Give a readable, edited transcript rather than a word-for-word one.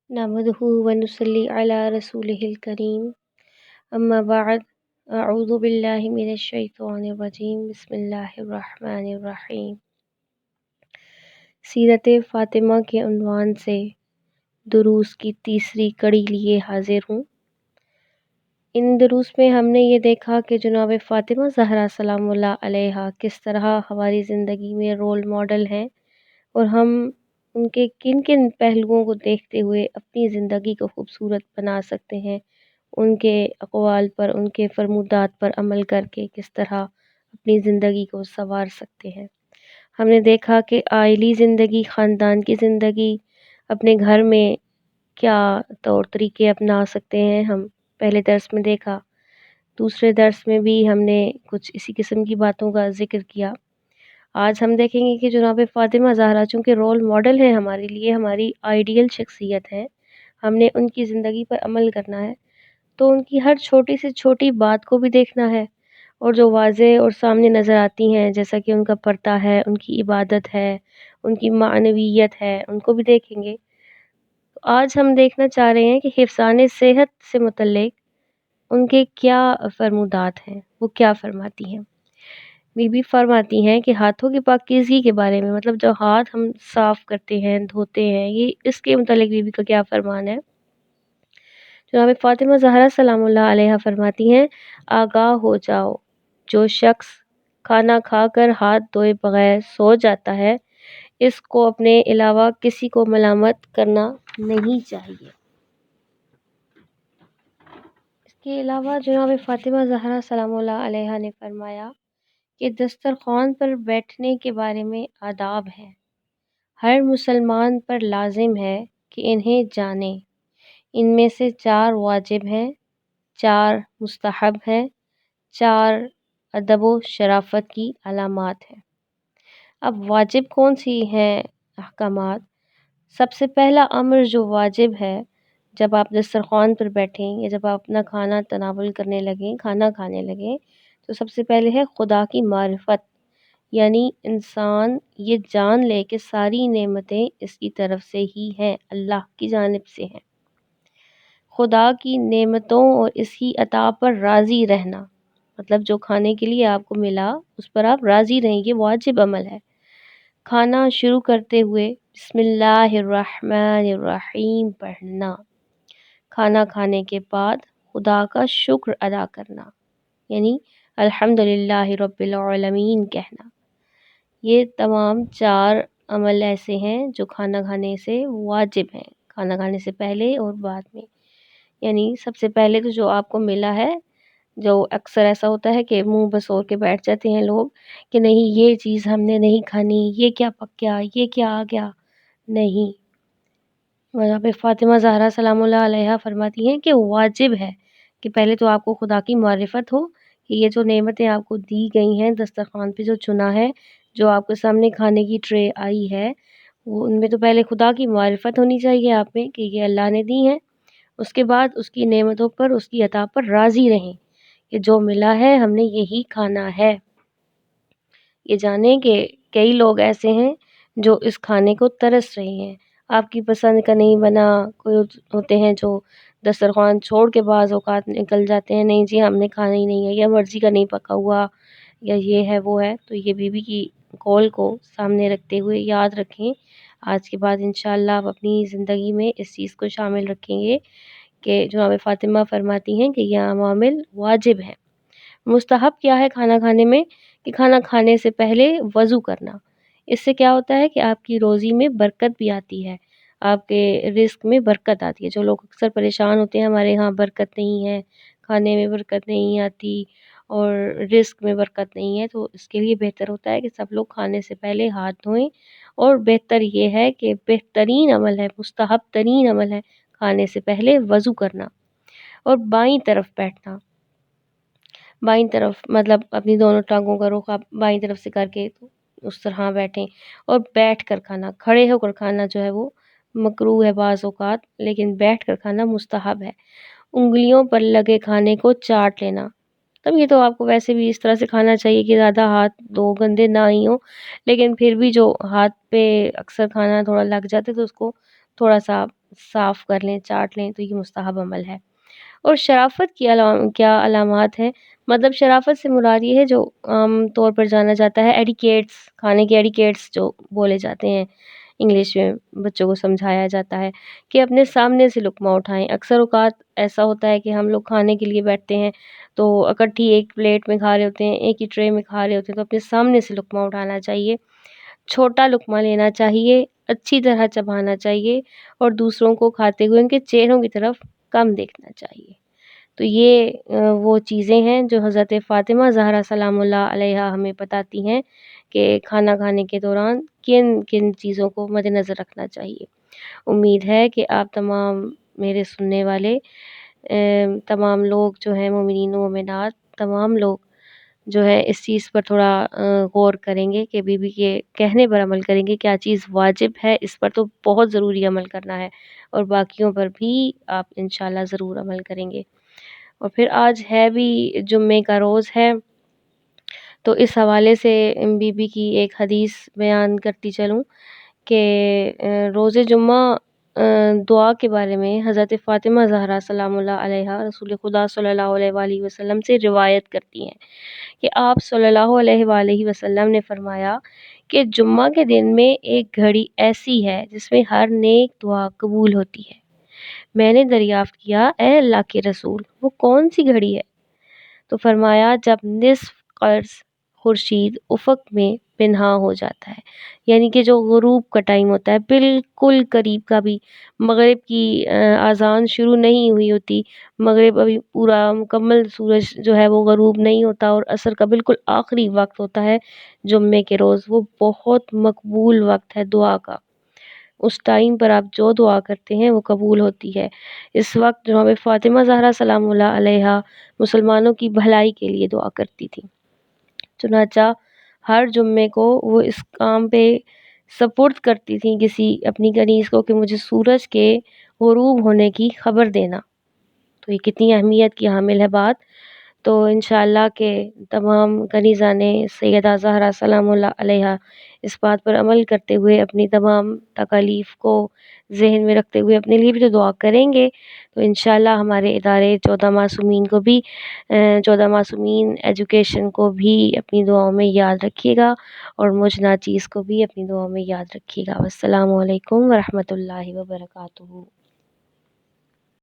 نحمده ونصلي على رسوله الكريم اما بعد اعوذ باللہ من الشیطان الرجیم بسم اللہ الرحمن الرحیم۔ سیرت فاطمہ کے عنوان سے دروس کی تیسری کڑی لیے حاضر ہوں۔ ان دروس میں ہم نے یہ دیکھا کہ جناب فاطمہ زہرا سلام اللہ علیہا کس طرح ہماری زندگی میں رول ماڈل ہیں اور ہم ان کے کن کن پہلوؤں کو دیکھتے ہوئے اپنی زندگی کو خوبصورت بنا سکتے ہیں، ان کے اقوال پر، ان کے فرمودات پر عمل کر کے کس طرح اپنی زندگی کو سنوار سکتے ہیں۔ ہم نے دیکھا کہ عائلی زندگی، خاندان کی زندگی، اپنے گھر میں کیا طور طریقے اپنا سکتے ہیں، ہم پہلے درس میں دیکھا۔ دوسرے درس میں بھی ہم نے کچھ اسی قسم کی باتوں کا ذکر کیا۔ آج ہم دیکھیں گے کہ جناب فاطمہ زہرا چونکہ رول ماڈل ہیں ہمارے لیے، ہماری آئیڈیل شخصیت ہے، ہم نے ان کی زندگی پر عمل کرنا ہے، تو ان کی ہر چھوٹی سے چھوٹی بات کو بھی دیکھنا ہے، اور جو واضح اور سامنے نظر آتی ہیں جیسا کہ ان کا پردہ ہے، ان کی عبادت ہے، ان کی معنویت ہے، ان کو بھی دیکھیں گے۔ تو آج ہم دیکھنا چاہ رہے ہیں کہ حفظان صحت سے متعلق ان کے کیا فرمودات ہیں، وہ کیا فرماتی ہیں۔ بی بی فرماتی ہیں کہ ہاتھوں کی پاکیزگی کے بارے میں، مطلب جو ہاتھ ہم صاف کرتے ہیں، دھوتے ہیں، یہ اس کے متعلق بی بی کا کیا فرمان ہے۔ جناب فاطمہ زہرا سلام اللہ علیہا فرماتی ہیں، آگاہ ہو جاؤ، جو شخص کھانا کھا کر ہاتھ دھوئے بغیر سو جاتا ہے، اس کو اپنے علاوہ کسی کو ملامت کرنا نہیں چاہیے۔ اس کے علاوہ جناب فاطمہ زہرا سلام اللہ علیہا نے فرمایا کہ دسترخوان پر بیٹھنے کے بارے میں آداب ہیں، ہر مسلمان پر لازم ہے کہ انہیں جانے۔ ان میں سے 4 واجب ہیں، 4 مستحب ہیں، 4 ادب و شرافت کی علامات ہیں۔ اب واجب کون سی ہیں احکامات؟ سب سے پہلا امر جو واجب ہے، جب آپ دسترخوان پر بیٹھیں یا جب آپ اپنا کھانا تناول کرنے لگیں، کھانا کھانے لگیں، تو سب سے پہلے ہے خدا کی معرفت، یعنی انسان یہ جان لے کہ ساری نعمتیں اس کی طرف سے ہی ہیں، اللہ کی جانب سے ہیں۔ خدا کی نعمتوں اور اس کی عطا پر راضی رہنا، مطلب جو کھانے کے لیے آپ کو ملا اس پر آپ راضی رہیں، یہ واجب عمل ہے۔ کھانا شروع کرتے ہوئے بسم اللہ الرحمن الرحیم پڑھنا، کھانا کھانے کے بعد خدا کا شکر ادا کرنا، یعنی الحمدللہ رب العالمین کہنا۔ یہ تمام 4 عمل ایسے ہیں جو کھانا کھانے سے واجب ہیں، کھانا کھانے سے پہلے اور بعد میں۔ یعنی سب سے پہلے تو جو آپ کو ملا ہے، جو اکثر ایسا ہوتا ہے کہ منہ بسور کے بیٹھ جاتے ہیں لوگ کہ نہیں یہ چیز ہم نے نہیں کھانی، یہ کیا پک گیا، یہ کیا آ گیا، نہیں۔ جناب فاطمہ زہرا سلام اللہ علیہا فرماتی ہیں کہ واجب ہے کہ پہلے تو آپ کو خدا کی معرفت ہو کہ یہ جو نعمتیں آپ کو دی گئی ہیں، دسترخوان پہ جو چنا ہے، جو آپ کے سامنے کھانے کی ٹرے آئی ہے، وہ ان میں تو پہلے خدا کی معرفت ہونی چاہیے آپ میں کہ یہ اللہ نے دی ہیں۔ اس کے بعد اس کی نعمتوں پر، اس کی عطا پر راضی رہیں کہ جو ملا ہے ہم نے یہی کھانا ہے۔ یہ جانیں کہ کئی لوگ ایسے ہیں جو اس کھانے کو ترس رہے ہیں، آپ کی پسند کا نہیں بنا، کوئی ہوتے ہیں جو دسترخوان چھوڑ کے بعض اوقات نکل جاتے ہیں، نہیں جی ہم نے کھانا ہی نہیں ہے، یا مرضی کا نہیں پکا ہوا، یا یہ ہے وہ ہے۔ تو یہ بی بی کی قول کو سامنے رکھتے ہوئے یاد رکھیں، آج کے بعد انشاءاللہ آپ اپنی زندگی میں اس چیز کو شامل رکھیں گے کہ جناب فاطمہ فرماتی ہیں کہ یہ عوامل واجب ہیں۔ مستحب کیا ہے کھانا کھانے میں؟ کہ کھانا کھانے سے پہلے وضو کرنا۔ اس سے کیا ہوتا ہے کہ آپ کی روزی میں برکت بھی آتی ہے، آپ کے رزق میں برکت آتی ہے۔ جو لوگ اکثر پریشان ہوتے ہیں ہمارے ہاں برکت نہیں ہے، کھانے میں برکت نہیں آتی اور رزق میں برکت نہیں ہے، تو اس کے لیے بہتر ہوتا ہے کہ سب لوگ کھانے سے پہلے ہاتھ دھوئیں، اور بہتر یہ ہے کہ بہترین عمل ہے، مستحب ترین عمل ہے کھانے سے پہلے وضو کرنا اور بائیں طرف بیٹھنا۔ بائیں طرف مطلب اپنی دونوں ٹانگوں کا رخ آپ بائیں طرف سے کر کے اس طرح بیٹھیں، اور بیٹھ کر کھانا، کھڑے ہو کر کھانا جو ہے وہ مکروہ ہے بعض اوقات، لیکن بیٹھ کر کھانا مستحب ہے۔ انگلیوں پر لگے کھانے کو چاٹ لینا، تب یہ تو آپ کو ویسے بھی اس طرح سے کھانا چاہیے کہ زیادہ ہاتھ دو گندے نہ ہی ہوں، لیکن پھر بھی جو ہاتھ پہ اکثر کھانا تھوڑا لگ جاتا ہے تو اس کو تھوڑا سا صاف کر لیں، چاٹ لیں تو یہ مستحب عمل ہے۔ اور شرافت کی کیا علامات ہیں؟ مطلب شرافت سے مراد یہ ہے جو عام طور پر جانا جاتا ہے ایڈیکیٹس، کھانے کے ایڈیکیٹس جو بولے جاتے ہیں انگلش میں بچوں کو سمجھایا جاتا ہے کہ اپنے سامنے سے لقمہ اٹھائیں۔ اکثر اوقات ایسا ہوتا ہے کہ ہم لوگ کھانے کے لیے بیٹھتے ہیں تو اکٹھی ایک پلیٹ میں کھا رہے ہوتے ہیں، ایک ہی ٹرے میں کھا رہے ہوتے ہیں، تو اپنے سامنے سے لقمہ اٹھانا چاہیے، چھوٹا لقمہ لینا چاہیے، اچھی طرح چبانا چاہیے اور دوسروں کو کھاتے ہوئے ان کے چہروں کی طرف کم دیکھنا چاہیے۔ تو یہ وہ چیزیں ہیں جو حضرت فاطمہ زہرا سلام اللہ علیہا ہمیں بتاتی ہیں کہ کھانا کھانے کے دوران کن کن چیزوں کو مد نظر رکھنا چاہیے۔ امید ہے کہ آپ تمام میرے سننے والے تمام لوگ جو ہیں مومنین و مومنات تمام لوگ جو ہے اس چیز پر تھوڑا غور کریں گے کہ بی بی کے کہنے پر عمل کریں گے، کیا چیز واجب ہے اس پر تو بہت ضروری عمل کرنا ہے اور باقیوں پر بھی آپ انشاءاللہ ضرور عمل کریں گے۔ اور پھر آج ہے بھی جمعے کا روز ہے، تو اس حوالے سے بی بی کی ایک حدیث بیان کرتی چلوں کہ روز جمعہ دعا کے بارے میں حضرت فاطمہ زہرا سلام اللہ علیہا رسول خدا صلی اللہ علیہ وآلہ وسلم سے روایت کرتی ہیں کہ آپ صلی اللہ علیہ وآلہ وسلم نے فرمایا کہ جمعہ کے دن میں ایک گھڑی ایسی ہے جس میں ہر نیک دعا قبول ہوتی ہے۔ میں نے دریافت کیا، اے اللہ کے رسول، وہ کون سی گھڑی ہے؟ تو فرمایا جب نصف قرص خورشید افق میں پنہا ہو جاتا ہے، یعنی کہ جو غروب کا ٹائم ہوتا ہے، بالکل قریب کا بھی، مغرب کی اذان شروع نہیں ہوئی ہوتی، مغرب ابھی پورا مکمل سورج جو ہے وہ غروب نہیں ہوتا اور عصر کا بالکل آخری وقت ہوتا ہے جمعے کے روز، وہ بہت مقبول وقت ہے دعا کا۔ اس ٹائم پر آپ جو دعا کرتے ہیں وہ قبول ہوتی ہے۔ اس وقت جناب فاطمہ زہرا سلام اللہ علیہا مسلمانوں کی بھلائی کے لیے دعا کرتی تھی، چنانچہ ہر جمعے کو وہ اس کام پہ سپرد کرتی تھیں کسی اپنی کنیز کو کہ مجھے سورج کے غروب ہونے کی خبر دینا۔ تو یہ کتنی اہمیت کی حامل ہے بات۔ تو انشاءاللہ کہ تمام کنیزان سیدہ زہرا سلام اللہ علیہا اس بات پر عمل کرتے ہوئے اپنی تمام تکالیف کو ذہن میں رکھتے ہوئے اپنے لیے بھی تو دعا کریں گے، تو انشاءاللہ ہمارے ادارے 14 معصومین کو بھی 14 معصومین ایجوکیشن کو بھی اپنی دعاؤں میں یاد رکھیے گا اور مجھ ناچیز کو بھی اپنی دعاؤں میں یاد رکھیے گا۔ والسلام علیکم ورحمۃ اللہ وبرکاتہ۔